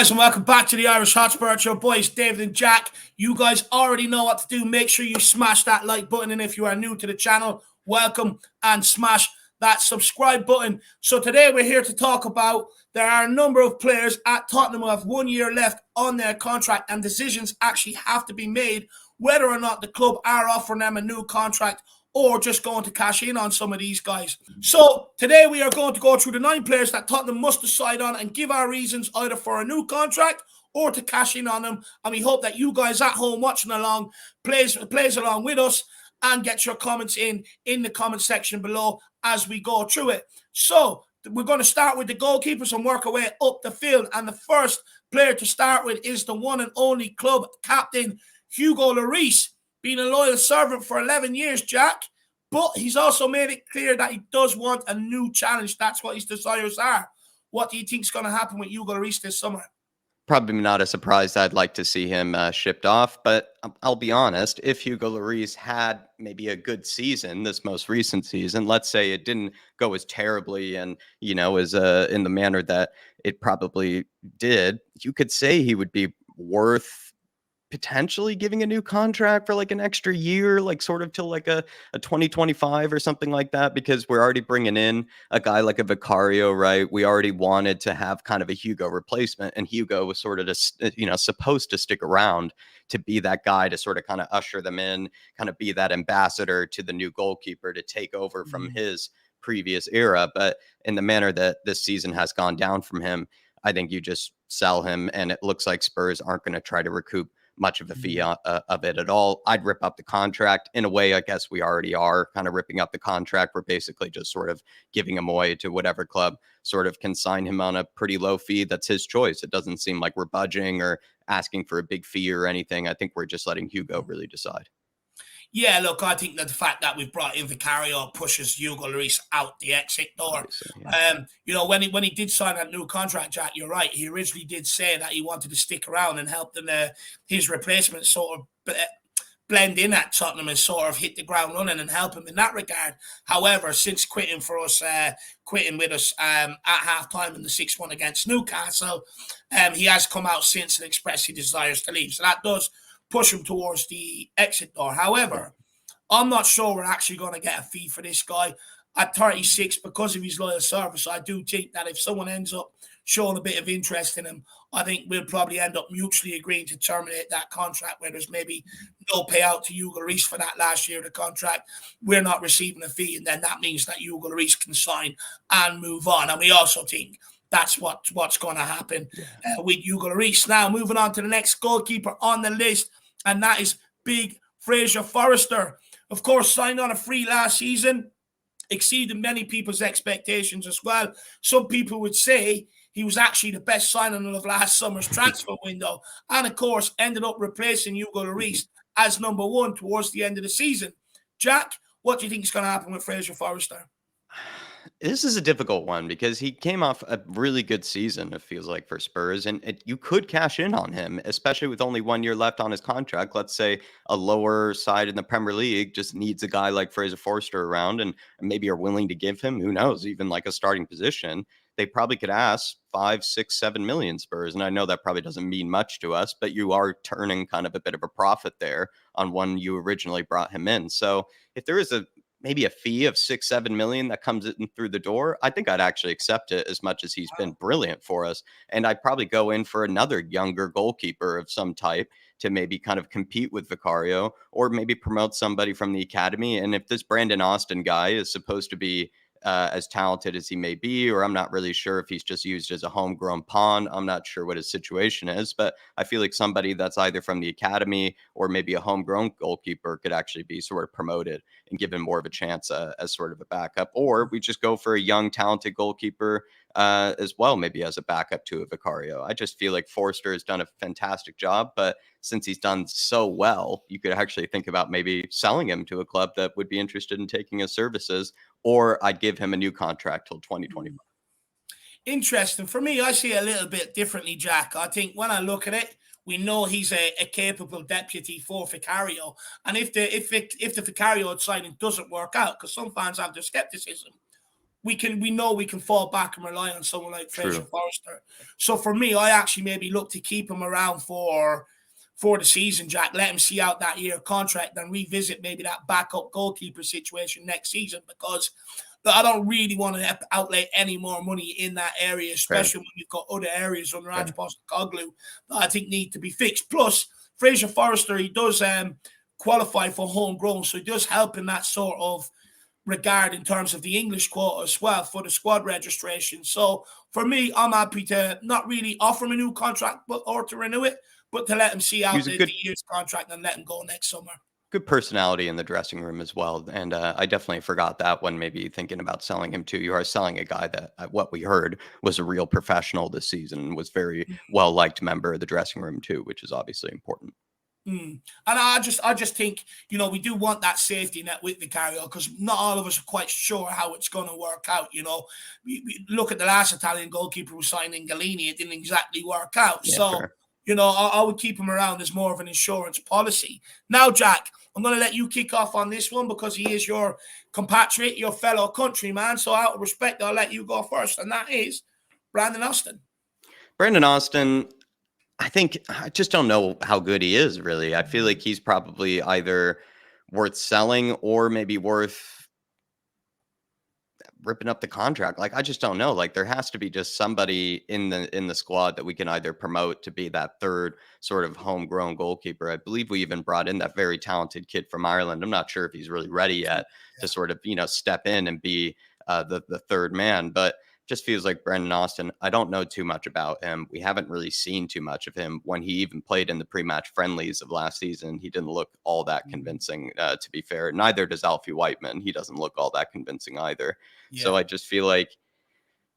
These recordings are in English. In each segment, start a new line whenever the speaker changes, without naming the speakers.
guys, and welcome back to the Irish Hotspur. It's your boys, David and Jack. You guys already know what to do. Make sure you smash that like button. And if you are new to the channel, welcome and smash that subscribe button. So today we're here to talk about there are a number of players at Tottenham who have 1 year left on their contract, and decisions actually have to be made whether or not the club are offering them a new contract or just going to cash in on some of these guys. So today we are going to go through the 9 players that Tottenham must decide on and give our reasons either for a new contract or to cash in on them. And we hope that you guys at home watching along plays along with us and get your comments in the comment section below as we go through it. So we're going to start with the goalkeepers and work our way up the field. And the first player to start with is the one and only club captain, Hugo Lloris. Been a loyal servant for 11 years, Jack, but he's also made it clear that he does want a new challenge. That's what his desires are. What do you think is going to happen with Hugo Lloris this summer?
Probably not a surprise. I'd like to see him shipped off, but I'll be honest, if Hugo Lloris had maybe a good season, this most recent season, let's say it didn't go as terribly and, as in the manner that it probably did, you could say he would be worth potentially giving a new contract for like an extra year, like sort of till like a 2025 or something like that, because we're already bringing in a guy like a Vicario, right? We already wanted to have kind of a Hugo replacement, and Hugo was sort of just, supposed to stick around to be that guy to sort of kind of usher them in, kind of be that ambassador to the new goalkeeper to take over from his previous era. But in the manner that this season has gone down from him, I think you just sell him, and it looks like Spurs aren't going to try to recoup much of a fee of it at all. I'd rip up the contract. In a way, I guess we already are kind of ripping up the contract. We're basically just sort of giving him away to whatever club sort of can sign him on a pretty low fee. That's his choice. It doesn't seem like we're budging or asking for a big fee or anything. I think we're just letting Hugo really decide.
Yeah, look, I think that the fact that we've brought in Vicario pushes Hugo Lloris out the exit door. When he did sign that new contract, Jack, you're right. He originally did say that he wanted to stick around and help them, his replacement sort of blend in at Tottenham and sort of hit the ground running and help him in that regard. However, since quitting with us at half-time in the 6-1 against Newcastle, he has come out since and expressed he desires to leave. So that does push him towards the exit door. However, I'm not sure we're actually going to get a fee for this guy at 36 because of his loyal service. I do think that if someone ends up showing a bit of interest in him, I think we'll probably end up mutually agreeing to terminate that contract where there's maybe no payout to Hugo Lloris for that last year of the contract. We're not receiving a fee, and then that means that Hugo Lloris can sign and move on. And we also think that's what's going to happen with Hugo Lloris. Now, moving on to the next goalkeeper on the list, and that is big Fraser Forster. Of course, signed on a free last season, exceeded many people's expectations as well. Some people would say he was actually the best signing of last summer's transfer window, and of course, ended up replacing Hugo Lloris as number 1 towards the end of the season. Jack, what do you think is going to happen with Fraser Forster?
This is a difficult one because he came off a really good season, it feels like, for Spurs, and you could cash in on him, especially with only 1 year left on his contract. Let's say a lower side in the Premier League just needs a guy like Fraser Forster around, and maybe are willing to give him, who knows, even like a starting position. They probably could ask 5, 6, 7 million Spurs. And I know that probably doesn't mean much to us, but you are turning kind of a bit of a profit there on when you originally brought him in. So if there is maybe a fee of 6, 7 million that comes in through the door, I think I'd actually accept it, as much as he's been brilliant for us. And I'd probably go in for another younger goalkeeper of some type to maybe kind of compete with Vicario, or maybe promote somebody from the academy. And if this Brandon Austin guy is supposed to be as talented as he may be, or I'm not really sure if he's just used as a homegrown pawn. I'm not sure what his situation is, but I feel like somebody that's either from the academy or maybe a homegrown goalkeeper could actually be sort of promoted and given more of a chance as sort of a backup. Or we just go for a young, talented goalkeeper as well, maybe as a backup to a Vicario. I just feel like Forster has done a fantastic job, but since he's done so well, you could actually think about maybe selling him to a club that would be interested in taking his services, or I'd give him a new contract till 2025.
Interesting. For me, I see it a little bit differently, Jack. I think when I look at it, we know he's a capable deputy for Vicario. And if the Vicario signing doesn't work out, because some fans have their skepticism, we know we can fall back and rely on someone like Fraser
True.
Forster. So for me, I actually maybe look to keep him around for the season, Jack. Let him see out that year contract and revisit maybe that backup goalkeeper situation next season, because I don't really want to outlay any more money in that area, especially when we've got other areas under Ange Postecoglou that I think need to be fixed. Plus, Fraser Forster, he does qualify for homegrown, so he does help in that sort of regard in terms of the English quota as well for the squad registration. So for me, I'm happy to not really offer him a new contract or to renew it, but to let him see out the year's contract and let him go next summer.
Good personality in the dressing room as well. And I definitely forgot that when maybe thinking about selling him too. You are selling a guy that, what we heard, was a real professional this season and was very well-liked member of the dressing room too, which is obviously important.
And I just think, we do want that safety net with Vicario, because not all of us are quite sure how it's going to work out. We look at the last Italian goalkeeper who signed in Galini, it didn't exactly work out. Yeah, so, sure. I would keep him around as more of an insurance policy. Now, Jack, I'm going to let you kick off on this one because he is your compatriot, your fellow countryman. So out of respect, I'll let you go first. And that is Brandon Austin.
Brandon Austin, I just don't know how good he is, really. I feel like he's probably either worth selling or maybe worth ripping up the contract. Like, I just don't know. Like, there has to be just somebody in the squad that we can either promote to be that third sort of homegrown goalkeeper. I believe we even brought in that very talented kid from Ireland. I'm not sure if he's really ready yet to sort of, step in and be the third man, but just feels like Brandon Austin. I don't know too much about him. We haven't really seen too much of him. When he even played in the pre-match friendlies of last season, he didn't look all that convincing, to be fair. Neither does Alfie Whiteman. He doesn't look all that convincing either. Yeah. So I just feel like,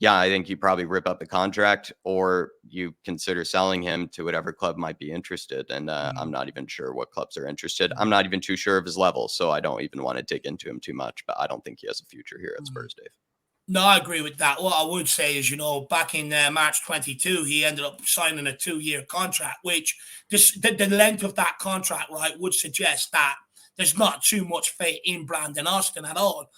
I think you probably rip up the contract or you consider selling him to whatever club might be interested. And I'm not even sure what clubs are interested. I'm not even too sure of his level, so I don't even want to dig into him too much. But I don't think he has a future here at Spurs, Dave.
No, I agree with that. What I would say is, back in March 22, he ended up signing a 2-year contract, which the length of that contract, right, would suggest that there's not too much faith in Brandon Austin at all.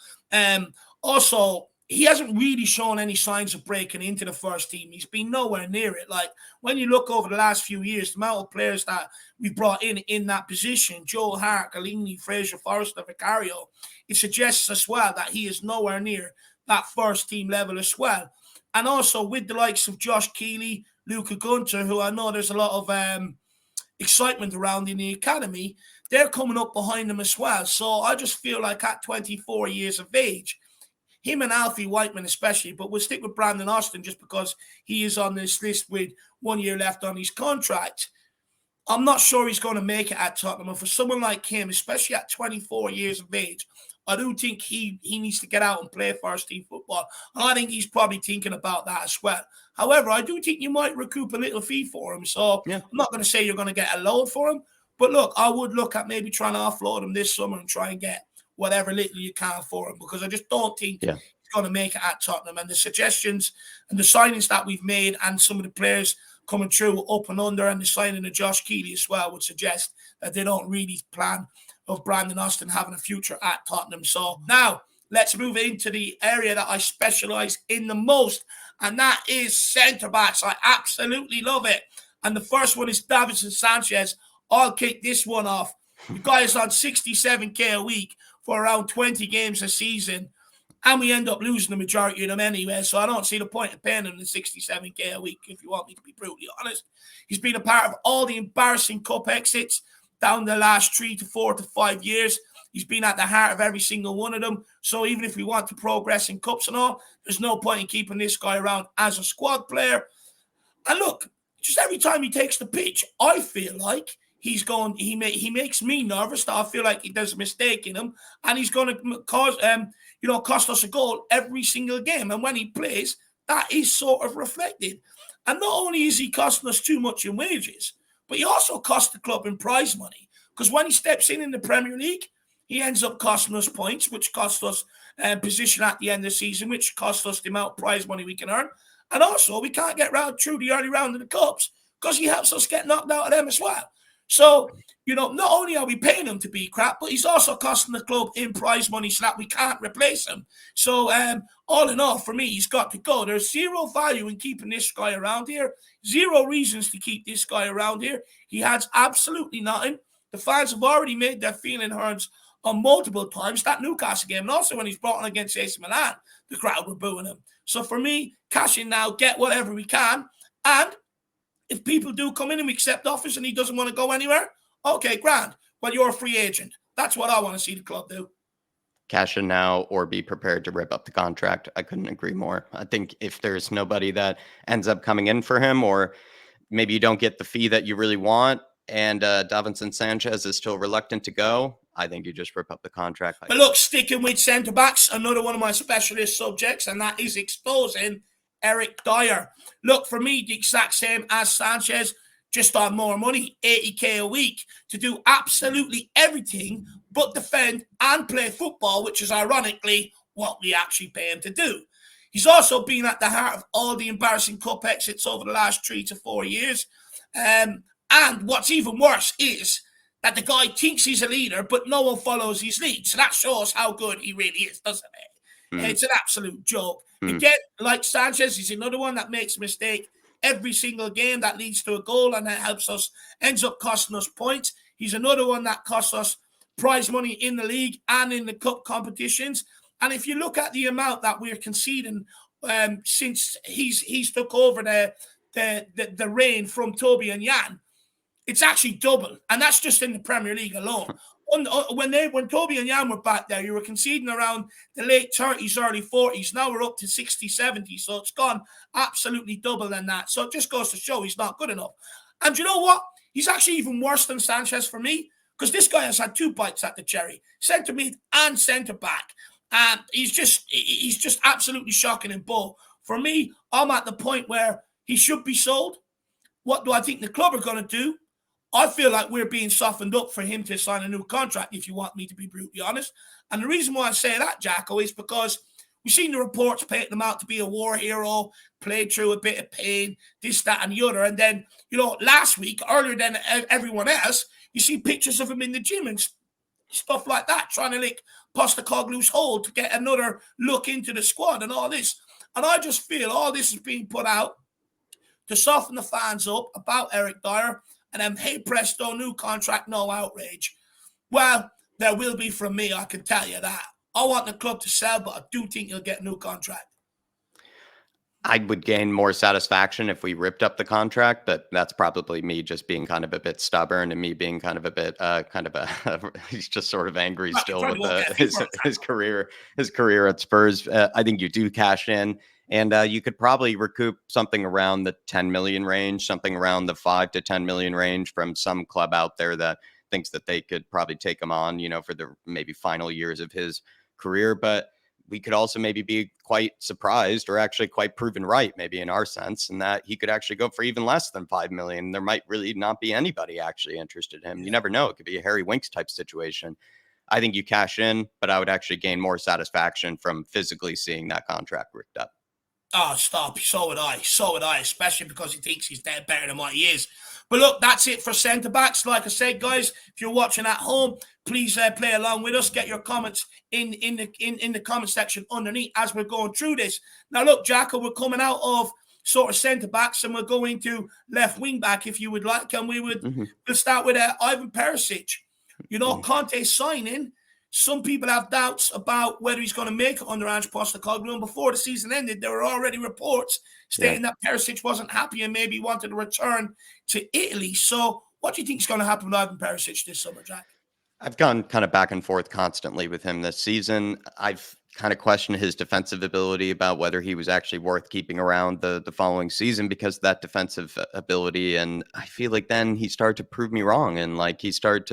Also, he hasn't really shown any signs of breaking into the first team. He's been nowhere near it. Like, when you look over the last few years, the amount of players that we brought in that position, Joe Hart, Galini, Fraser Forster, Vicario, it suggests as well that he is nowhere near that first team level as well. And also with the likes of Josh Keeley, Luca Gunter, who I know there's a lot of excitement around in the academy, they're coming up behind them as well. So I just feel like at 24 years of age, him and Alfie Whiteman especially, but we'll stick with Brandon Austin just because he is on this list with 1 year left on his contract. I'm not sure he's going to make it at Tottenham. And for someone like him, especially at 24 years of age, I do think he needs to get out and play first-team football. And I think he's probably thinking about that as well. However, I do think you might recoup a little fee for him. So I'm not going to say you're going to get a load for him. But look, I would look at maybe trying to offload him this summer and try and get whatever little you can for him, because I just don't think he's going to make it at Tottenham. And the suggestions and the signings that we've made and some of the players coming through up and under and the signing of Josh Keeley as well would suggest that they don't really plan of Brandon Austin having a future at Tottenham. So now let's move into the area that I specialize in the most, and that is centre-backs. I absolutely love it. And the first one is Davinson Sanchez. I'll kick this one off. The guy is on 67k a week for around 20 games a season, and we end up losing the majority of them anyway, so I don't see the point of paying him the 67k a week, if you want me to be brutally honest. He's been a part of all the embarrassing cup exits down the last 3 to 4 to 5 years. He's been at the heart of every single one of them. So even if we want to progress in cups and all, there's no point in keeping this guy around as a squad player. And look, just every time he takes the pitch, I feel like he makes me nervous that I feel like there's a mistake in him, and he's going to cost us a goal every single game. And when he plays, that is sort of reflected. And not only is he costing us too much in wages, but he also costs the club in prize money, because when he steps in the Premier League, he ends up costing us points, which costs us position at the end of the season, which costs us the amount of prize money we can earn. And also, we can't get round through the early round of the cups because he helps us get knocked out of them as well. So not only are we paying him to be crap, but he's also costing the club in prize money so that we can't replace him. So all in all, for me, he's got to go. There's zero value in keeping this guy around here. Zero reasons to keep this guy around here. He has absolutely nothing. The fans have already made their feeling heard on multiple times. That Newcastle game, and also when he's brought on against AC Milan, the crowd were booing him. So for me, cash in now, get whatever we can. And if people do come in and we accept offers and he doesn't want to go anywhere, okay, grand. Well, you're a free agent. That's what I want to see the club do.
Cash in now or be prepared to rip up the contract. I couldn't agree more. I think if there's nobody that ends up coming in for him, or maybe you don't get the fee that you really want, and Davinson Sanchez is still reluctant to go, I think you just rip up the contract.
But look, sticking with centre-backs, another one of my specialist subjects, and that is exposing Eric Dier. Look, for me, the exact same as Sanchez, just on more money, 80k a week, to do absolutely everything but defend and play football, which is ironically what we actually pay him to do. He's also been at the heart of all the embarrassing cup exits over the last 3 to 4 years. And what's even worse is that the guy thinks he's a leader, but no one follows his lead. So that shows how good he really is, doesn't it? It's an absolute joke. Again, like Sanchez, he's another one that makes a mistake every single game that leads to a goal and that helps us, ends up costing us points. He's another one that costs us prize money in the league and in the cup competitions. And if you look at the amount that we're conceding since he's took over the reign from Toby and Jan, it's actually double. And that's just in the Premier League alone. When Toby and Jan were back there, you were conceding around the late 30s, early 40s. Now we're up to 60, 70. So it's gone absolutely double than that. So it just goes to show he's not good enough. And you know what? He's actually even worse than Sanchez for me, because this guy has had 2 bites at the cherry, centre mid and centre back. And he's just absolutely shocking in both. For me, I'm at the point where he should be sold. What do I think the club are going to do? I feel like we're being softened up for him to sign a new contract, if you want me to be brutally honest. And the reason why I say that, Jacko, is because we've seen the reports painting him out to be a war hero, played through a bit of pain, this, that, and the other. And then, last week, earlier than everyone else, you see pictures of him in the gym and stuff like that, trying to lick Postecoglou's hole to get another look into the squad and all this. And I just feel all this is being put out to soften the fans up about Eric Dier. And then, hey, presto, new contract, no outrage. Well, there will be from me, I can tell you that. I want the club to sell, but I do think he'll get a new contract.
I would gain more satisfaction if we ripped up the contract, but that's probably me just being kind of a bit stubborn and me being kind of a bit, he's just sort of angry still with his career at Spurs. I think you do cash in. And you could probably recoup something around the 10 million range, something around the 5 to 10 million range from some club out there that thinks that they could probably take him on, for the maybe final years of his career. But we could also maybe be quite surprised, or actually quite proven right, maybe in our sense, and that he could actually go for even less than 5 million. There might really not be anybody actually interested in him. You never know. It could be a Harry Winks type situation. I think you cash in, but I would actually gain more satisfaction from physically seeing that contract ripped up.
Oh, stop. So would I, especially because he thinks he's dead better than what he is. But look, that's it for centre-backs. Like I said, guys, if you're watching at home, please play along with us. Get your comments in the comment section underneath as we're going through this. Now, look, Jacko, we're coming out of sort of centre-backs and we're going to left wing-back, if you would like. And we'll start with Ivan Perisic. Conte signing. Some people have doubts about whether he's going to make it under Ange Postecoglou. And before the season ended, there were already reports stating that Perisic wasn't happy and maybe wanted to return to Italy. So what do you think is going to happen with Ivan Perisic this summer, Jack?
I've gone kind of back and forth constantly with him this season. I've kind of questioned his defensive ability, about whether he was actually worth keeping around the following season because of that defensive ability. And I feel like then he started to prove me wrong. And like he started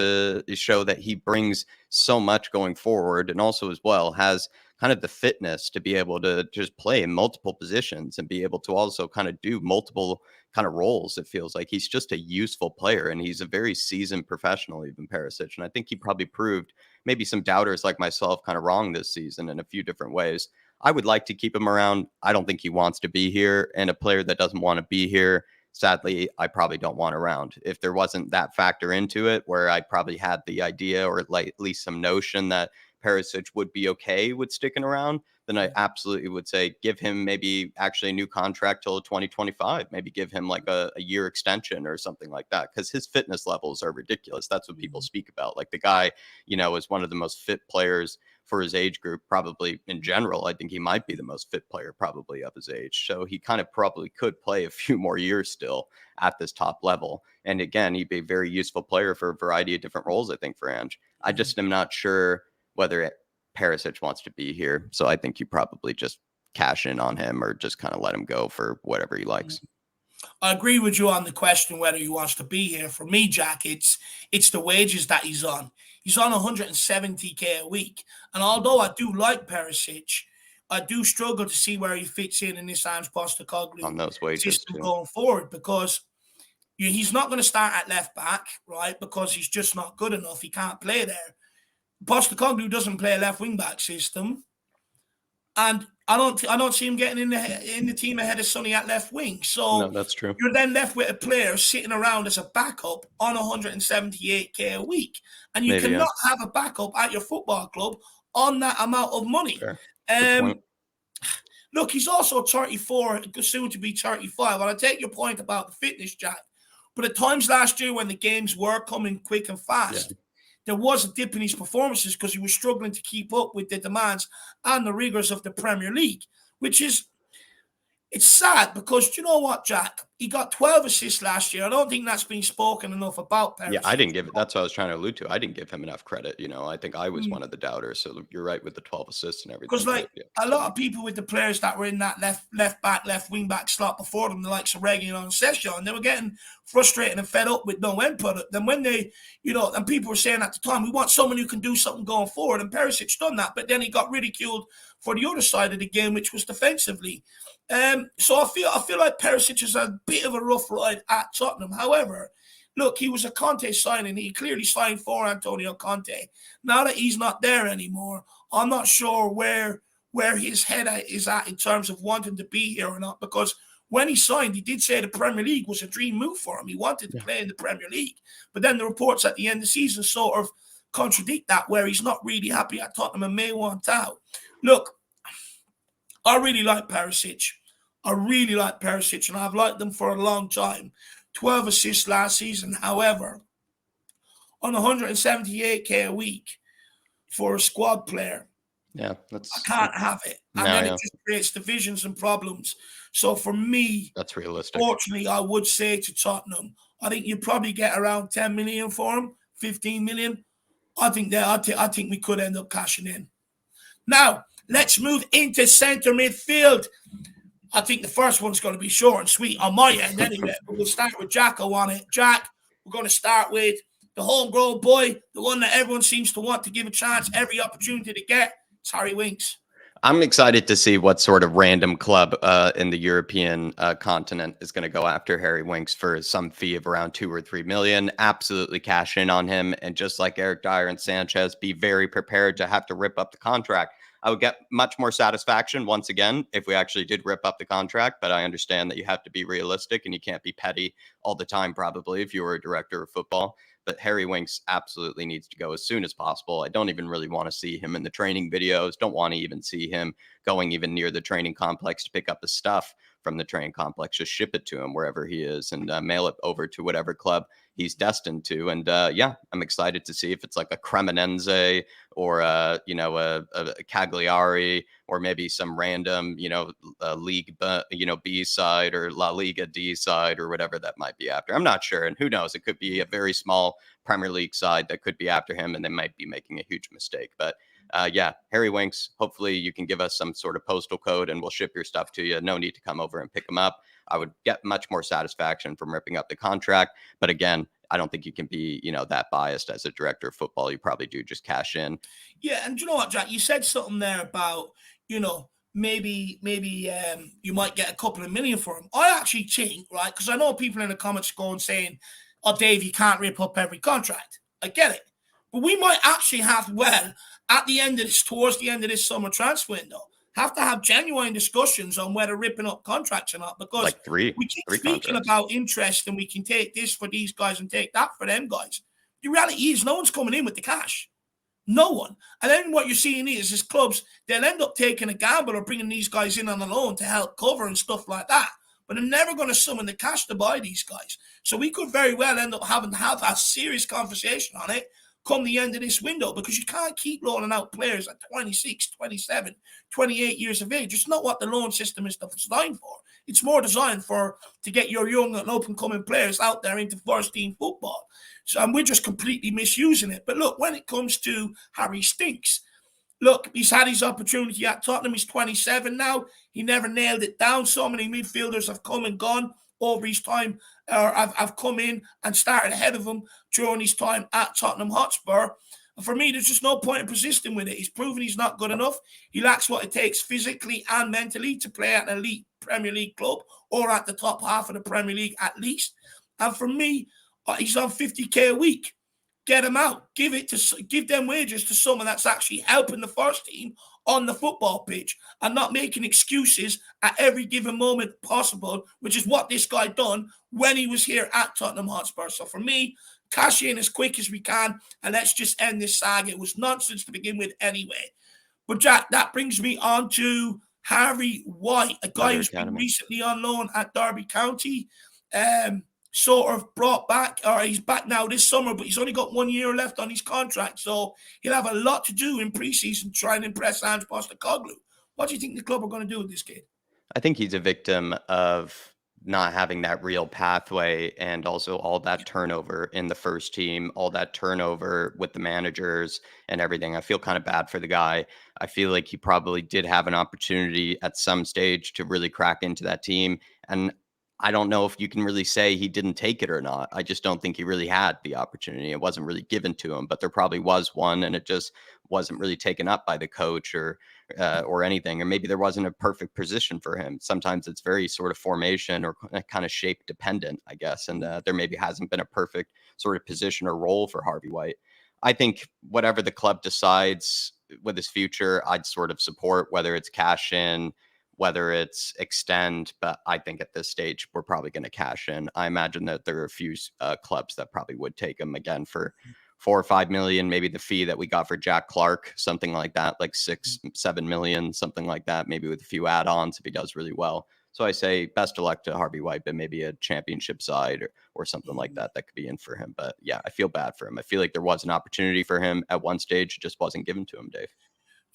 to show that he brings so much going forward, and also as well has kind of the fitness to be able to just play in multiple positions and be able to also kind of do multiple kind of roles. It feels like he's just a useful player, and he's a very seasoned professional, even Perisic. And I think he probably proved maybe some doubters like myself kind of wrong this season in a few different ways. I would like to keep him around. I don't think he wants to be here, and a player that doesn't want to be here sadly, I probably don't want around. If there wasn't that factor into it, where I probably had the idea or like at least some notion that Perisic would be okay with sticking around, then I absolutely would say give him maybe actually a new contract till 2025. Maybe give him like a year extension or something like that, because his fitness levels are ridiculous. That's what people speak about. Like the guy, is one of the most fit players for his age group, probably in general. I think he might be the most fit player probably of his age. So he kind of probably could play a few more years still at this top level. And again, he'd be a very useful player for a variety of different roles, I think, for Ange. I just am not sure whether Perisic wants to be here. So I think you probably just cash in on him or just kind of let him go for whatever he likes.
I agree with you on the question whether he wants to be here. For me, Jack, it's the wages that he's on. He's on 170k a week. And although I do like Perisic, I do struggle to see where he fits in this Ange Postecoglou
On those wages
system
too.
going forward, because he's not going to start at left back, right? Because he's just not good enough. He can't play there. Postecoglou doesn't play a left wing back system, and I don't see him getting in the team ahead of Sonny at left wing. So
no, that's true.
You're then left with a player sitting around as a backup on 178k a week, and you cannot have a backup at your football club on that amount of money.
Fair.
Look, he's also 34, soon to be 35. And I take your point about the fitness, Jack. But at times last year when the games were coming quick and fast, there was a dip in his performances because he was struggling to keep up with the demands and the rigors of the Premier League, which is, it's sad because, you know what, Jack? He got 12 assists last year. I don't think that's been spoken enough about Perisic.
Yeah, I didn't give it. That's what I was trying to allude to. I didn't give him enough credit. I think I was one of the doubters. So you're right with the 12 assists and everything.
Because a lot of people with the players that were in that left back, left wing back slot before them, the likes of Reguilon and Session, they were getting frustrated and fed up with no input. Then when they, and people were saying at the time, we want someone who can do something going forward. And Perisic done that, but then he got ridiculed for the other side of the game, which was defensively. So I feel like Perisic is a bit of a rough ride at Tottenham. However, look, he was a Conte signing. He clearly signed for Antonio Conte. Now that he's not there anymore, I'm not sure where his head is at in terms of wanting to be here or not, because when he signed, he did say the Premier League was a dream move for him. He wanted to play in the Premier League. But then the reports at the end of the season sort of contradict that, where he's not really happy at Tottenham and may want out. Look, I really like Perisic. And I've liked them for a long time. 12 assists last season. However, on 178k a week for a squad player, I can't have it. And then it just creates divisions and problems. So for me,
that's realistic.
Fortunately, I would say to Tottenham, I think you'd probably get around 10 million for him, 15 million. I think we could end up cashing in. Now, let's move into centre midfield. I think the first one's going to be short and sweet on my end anyway. But we'll start with Jacko on it. Jack, we're going to start with the homegrown boy, the one that everyone seems to want to give a chance, every opportunity to get. It's Harry Winks.
I'm excited to see what sort of random club in the European continent is going to go after Harry Winks for some fee of around 2 or 3 million. Absolutely cash in on him. And just like Eric Dier and Sanchez, be very prepared to have to rip up the contract. I would get much more satisfaction once again if we actually did rip up the contract, but I understand that you have to be realistic and you can't be petty all the time, probably, if you were a director of football. But Harry Winks absolutely needs to go as soon as possible. I don't even really want to see him in the training videos. Don't want to even see him going even near the training complex to pick up the stuff from the training complex. Just ship it to him wherever he is and mail it over to whatever club he's destined to. And I'm excited to see if it's like a Cremonense or a Cagliari or maybe some random, League, B side or La Liga D side or whatever that might be after. I'm not sure. And who knows? It could be a very small Premier League side that could be after him and they might be making a huge mistake. But Harry Winks, hopefully you can give us some sort of postal code and we'll ship your stuff to you. No need to come over and pick them up. I would get much more satisfaction from ripping up the contract. But again, I don't think you can be, that biased as a director of football. You probably do just cash in.
Yeah. And you know what, Jack, you said something there about, maybe you might get a couple of million for him. I actually think, right, because I know people in the comments going saying, oh, Dave, you can't rip up every contract. I get it. But we might actually have, towards the end of this summer transfer window, have to have genuine discussions on whether ripping up contracts or not, because
like three
speaking
contracts
about interest and we can take this for these guys and take that for them guys. The reality is no one's coming in with the cash. No one. And then what you're seeing is clubs, they'll end up taking a gamble or bringing these guys in on a loan to help cover and stuff like that. But they're never going to summon the cash to buy these guys. So we could very well end up having to have a serious conversation on it come the end of this window, because you can't keep loaning out players at 26, 27, 28 years of age. It's not what the loan system is designed for. It's more designed to get your young and up-and-coming players out there into first-team football. So, and we're just completely misusing it. But look, when it comes to Harry Stinks, look, he's had his opportunity at Tottenham. He's 27 now. He never nailed it down. So many midfielders have come and gone over his time, or have come in and started ahead of him during his time at Tottenham Hotspur. And for me, there's just no point in persisting with it. He's proven he's not good enough. He lacks what it takes physically and mentally to play at an elite Premier League club, or at the top half of the Premier League at least. And for me, he's on 50k a week. Get him out. Give them wages to someone that's actually helping the first team on the football pitch and not making excuses at every given moment possible, which is what this guy done when he was here at Tottenham Hotspur. So for me, cash in as quick as we can and let's just end this saga. It was nonsense to begin with anyway. But Jack, that brings me on to Harvey White, a guy who's been recently on loan at Derby County. Sort of brought back, or he's back now this summer, but he's only got 1 year left on his contract, so he'll have a lot to do in pre-season to try and impress Ange Postecoglou. What do you think the club are going to do with this kid?
I think he's a victim of not having that real pathway, and also all that turnover in the first team, all that turnover with the managers and everything. I feel kind of bad for the guy. I feel like he probably did have an opportunity at some stage to really crack into that team, and I don't know if you can really say he didn't take it or not. I just don't think he really had the opportunity. It wasn't really given to him, but there probably was one, and it just wasn't really taken up by the coach or anything. Or maybe there wasn't a perfect position for him. Sometimes it's very sort of formation or kind of shape dependent, I guess. And there maybe hasn't been a perfect sort of position or role for Harvey White. I think whatever the club decides with his future, I'd sort of support, whether it's cash in, whether it's extend. But I think at this stage, we're probably going to cash in. I imagine that there are a few clubs that probably would take him again for 4 or 5 million, maybe the fee that we got for Jack Clark, something like that, like 6-7 million, something like that, maybe with a few add-ons if he does really well. So I say best of luck to Harvey White, but maybe a championship side or something like that could be in for him. But yeah, I feel bad for him. I feel like there was an opportunity for him at one stage, it just wasn't given to him, Dave.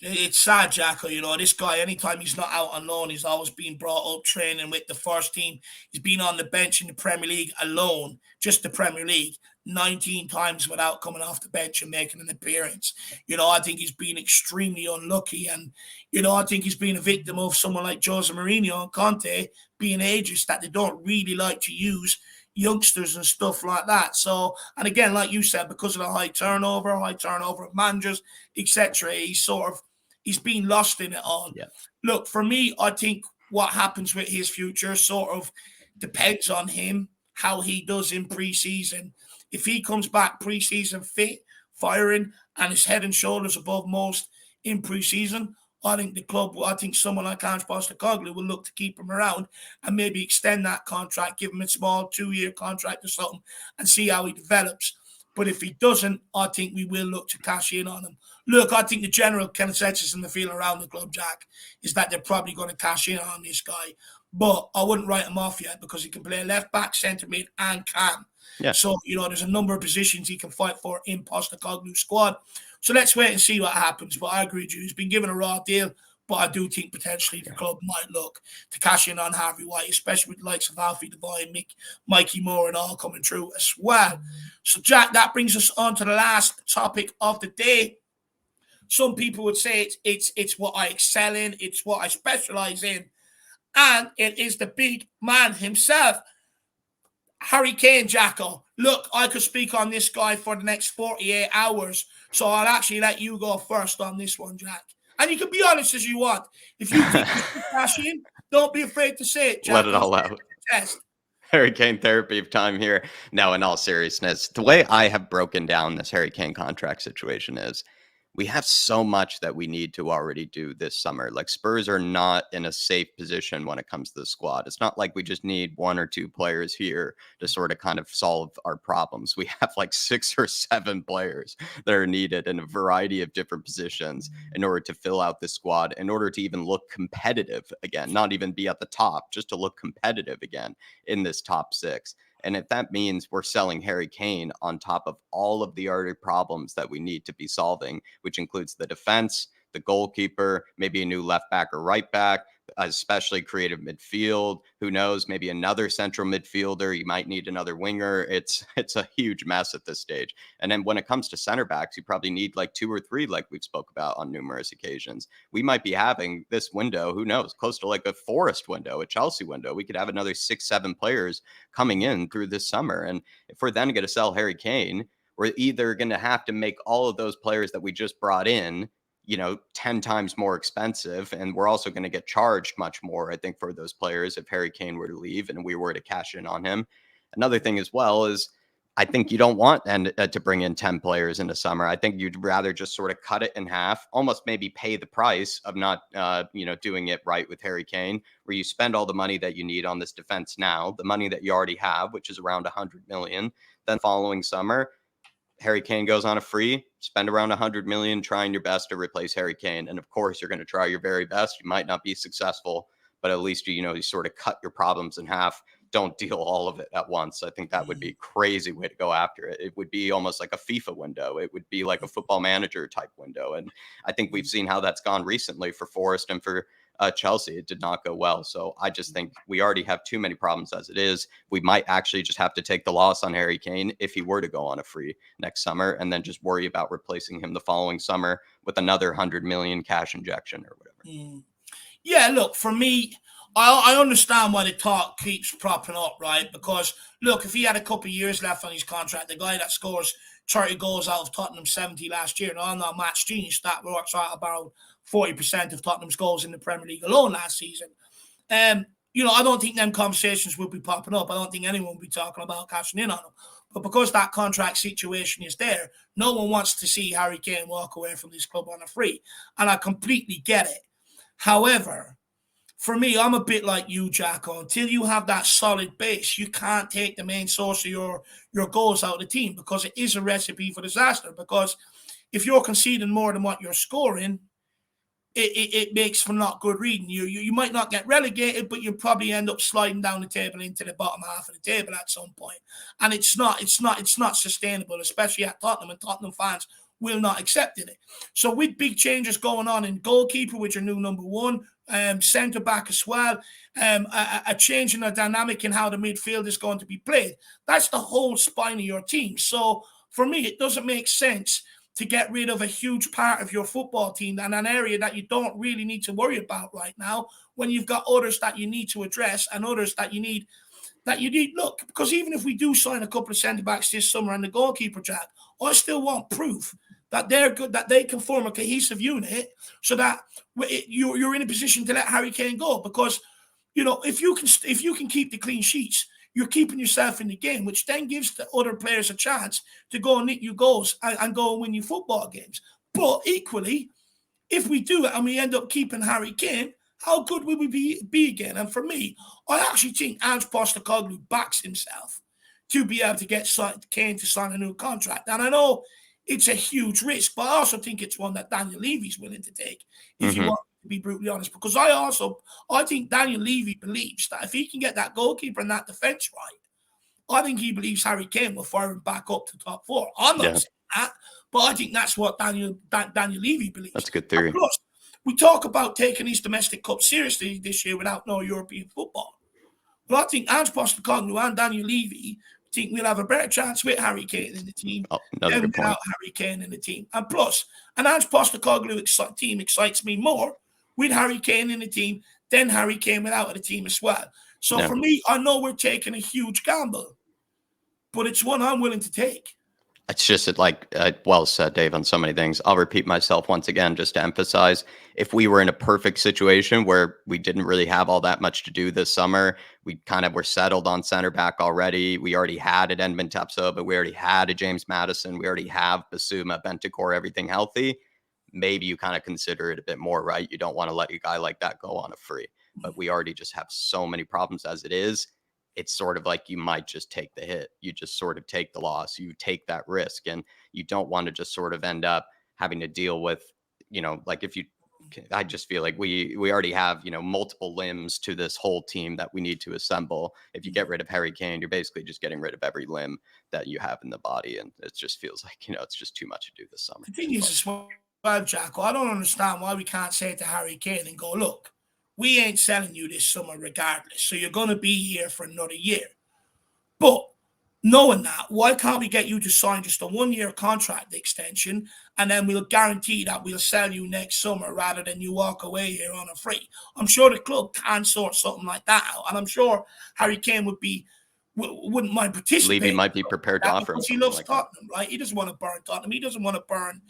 It's sad, Jacko. You know, this guy, anytime he's not out on loan, he's always been brought up training with the first team. He's been on the bench in the Premier League alone, just the Premier League, 19 times without coming off the bench and making an appearance. You know, I think he's been extremely unlucky. And, you know, I think he's been a victim of someone like Jose Mourinho and Conte being ageist, that they don't really like to use youngsters and stuff like that. So, and again, like you said, because of the high turnover of managers, etc., he's been lost in it all.
Yeah.
Look, for me, I think what happens with his future sort of depends on him, how he does in pre-season. If he comes back pre-season fit, firing, and is head and shoulders above most in pre-season, I think someone like Ange Postecoglou will look to keep him around and maybe extend that contract, give him a small 2-year contract or something, and see how he develops. But if he doesn't, I think we will look to cash in on him. Look, I think the general consensus in the field around the club, Jack, is that they're probably going to cash in on this guy. But I wouldn't write him off yet, because he can play left back, centre mid, and cam. Yeah. So, you know, there's a number of positions he can fight for in Postecoglou's squad. So let's wait and see what happens. But I agree with you. He's been given a raw deal, but I do think potentially the club might look to cash in on Harvey White, especially with the likes of Alfie Devine, Mikey Moore, and all coming through as well. So, Jack, that brings us on to the last topic of the day. Some people would say it's what I excel in, it's what I specialize in, and it is the big man himself, Harry Kane, Jacko. Look, I could speak on this guy for the next 48 hours, so I'll actually let you go first on this one, Jack. And you can be honest as you want. If you think you can cash in, don't be afraid to say it, Jack.
Let it all out. Harry Kane therapy of time here. No, in all seriousness, the way I have broken down this Harry Kane contract situation is, we have so much that we need to already do this summer. Like, Spurs are not in a safe position when it comes to the squad. It's not like we just need one or two players here to sort of kind of solve our problems. We have like 6 or 7 players that are needed in a variety of different positions in order to fill out this squad, in order to even look competitive again, not even be at the top, just to look competitive again in this top 6. And if that means we're selling Harry Kane on top of all of the other problems that we need to be solving, which includes the defense, the goalkeeper, maybe a new left back or right back, especially creative midfield. Who knows? Maybe another central midfielder. You might need another winger. It's a huge mess at this stage. And then when it comes to center backs, you probably need like 2 or 3, like we've spoke about on numerous occasions. We might be having this window, who knows, close to like a Forest window, a Chelsea window. We could have another 6, 7 players coming in through this summer. And if we're then going to sell Harry Kane, we're either going to have to make all of those players that we just brought in, 10 times more expensive. And we're also going to get charged much more, I think, for those players if Harry Kane were to leave and we were to cash in on him. Another thing as well is, I think you don't want to bring in 10 players in the summer. I think you'd rather just sort of cut it in half, almost maybe pay the price of not, doing it right with Harry Kane, where you spend all the money that you need on this defense now, the money that you already have, which is around 100 million. Then following summer, Harry Kane goes on a free, spend around 100 million trying your best to replace Harry Kane. And of course, you're going to try your very best. You might not be successful, but at least, you sort of cut your problems in half. Don't deal all of it at once. I think that would be a crazy way to go after it. It would be almost like a FIFA window. It would be like a football manager type window. And I think we've seen how that's gone recently for Forest and for Chelsea. It did not go well. So I just think we already have too many problems as it is. We might actually just have to take the loss on Harry Kane if he were to go on a free next summer, and then just worry about replacing him the following summer with another 100 million cash injection or whatever.
Yeah, look, for me, I understand why the talk keeps propping up, right? Because, look, if he had a couple of years left on his contract, the guy that scores 30 goals out of Tottenham 70 last year, and I'm not match genius, that works out about 40% of Tottenham's goals in the Premier League alone last season. I don't think them conversations will be popping up. I don't think anyone will be talking about cashing in on him. But because that contract situation is there, no one wants to see Harry Kane walk away from this club on a free. And I completely get it. However, for me, I'm a bit like you, Jacko. Until you have that solid base, you can't take the main source of your goals out of the team, because it is a recipe for disaster. Because if you're conceding more than what you're scoring, it makes for not good reading. You might not get relegated, but you'll probably end up sliding down the table into the bottom half of the table at some point. And it's not sustainable, especially at Tottenham, and Tottenham fans will not accept it. So with big changes going on in goalkeeper with your new number one, centre back as well, a change in the dynamic in how the midfield is going to be played, that's the whole spine of your team. So for me, it doesn't make sense to get rid of a huge part of your football team and an area that you don't really need to worry about right now, when you've got others that you need to address and others that you need. Look, because even if we do sign a couple of centre-backs this summer and the goalkeeper, Jack, I still want proof that they're good, that they can form a cohesive unit, so that you're in a position to let Harry Kane go. Because, if you can keep the clean sheets, you're keeping yourself in the game, which then gives the other players a chance to go and nick you goals and go and win you football games. But equally, if we do it and we end up keeping Harry Kane, how good will we be again? And for me, I actually think Ange Postecoglou backs himself to be able to get Kane to sign a new contract. And I know it's a huge risk, but I also think it's one that Daniel Levy's willing to take, if you want to be brutally honest. Because I think Daniel Levy believes that if he can get that goalkeeper and that defence right, I think he believes Harry Kane will fire him back up to top 4. I'm not saying that, but I think that's what Daniel Levy believes.
That's a good theory.
And plus, we talk about taking these domestic cups seriously this year without no European football. But I think Ange Postecoglou and Daniel Levy think we'll have a better chance with Harry Kane in the team than without Harry Kane in the team. And plus, an Ange Postecoglou team excites me more with Harry Kane in the team than Harry Kane without the team as well. So for me, I know we're taking a huge gamble, but it's one I'm willing to take.
It's just well said, Dave, on so many things. I'll repeat myself once again, just to emphasize, if we were in a perfect situation where we didn't really have all that much to do this summer, we kind of were settled on center back already. We already had an Edmund Tepso, but we already had a James Maddison. We already have Basuma, Bentancur, everything healthy. maybe you kind of consider it a bit more, right? You don't want to let a guy like that go on a free. But we already just have so many problems as it is. It's sort of like you might just take the hit. You just sort of take the loss. You take that risk, and you don't want to just sort of end up having to deal with, like if you, I just feel like we already have, multiple limbs to this whole team that we need to assemble. If you get rid of Harry Kane, you're basically just getting rid of every limb that you have in the body. And it just feels like, it's just too much to do this summer.
The thing is as well, Jack, I don't understand why we can't say to Harry Kane and go, look, we ain't selling you this summer regardless. So you're going to be here for another year. But knowing that, why can't we get you to sign just a 1-year contract extension, and then we'll guarantee that we'll sell you next summer rather than you walk away here on a free? I'm sure the club can sort something like that out, and I'm sure Harry Kane wouldn't mind participating.
Levy might be prepared to offer him
because he loves
like
Tottenham, right? He doesn't want to burn Tottenham. He doesn't want to burn,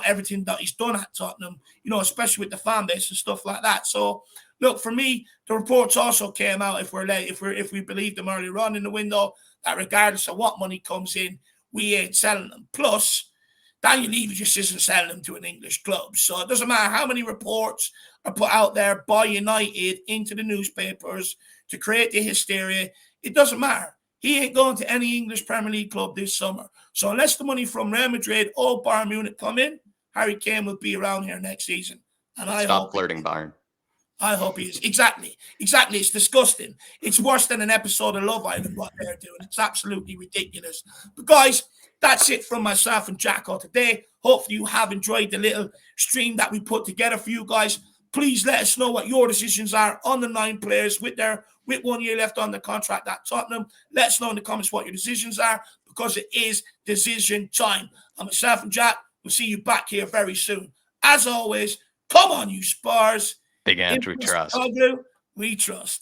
everything that he's done at Tottenham, especially with the fan base and stuff like that. So, look, for me, the reports also came out, if we believe them earlier on in the window, that regardless of what money comes in, we ain't selling them. Plus, Daniel Levy just isn't selling them to an English club. So it doesn't matter how many reports are put out there by United into the newspapers to create the hysteria. It doesn't matter. He ain't going to any English Premier League club this summer. So unless the money from Real Madrid or Bayern Munich come in, Harry Kane will be around here next season. And
Stop flirting, Bayern.
I hope he is. Exactly. It's disgusting. It's worse than an episode of Love Island, what they're doing. It's absolutely ridiculous. But guys, that's it from myself and Jacko today. Hopefully you have enjoyed the little stream that we put together for you guys. Please let us know what your decisions are on the 9 players with 1 year left on the contract at Tottenham. Let us know in the comments what your decisions are, because it is decision time. And myself and Jack will see you back here very soon. As always, come on, you Spurs.
Big Ant, we trust.
We trust.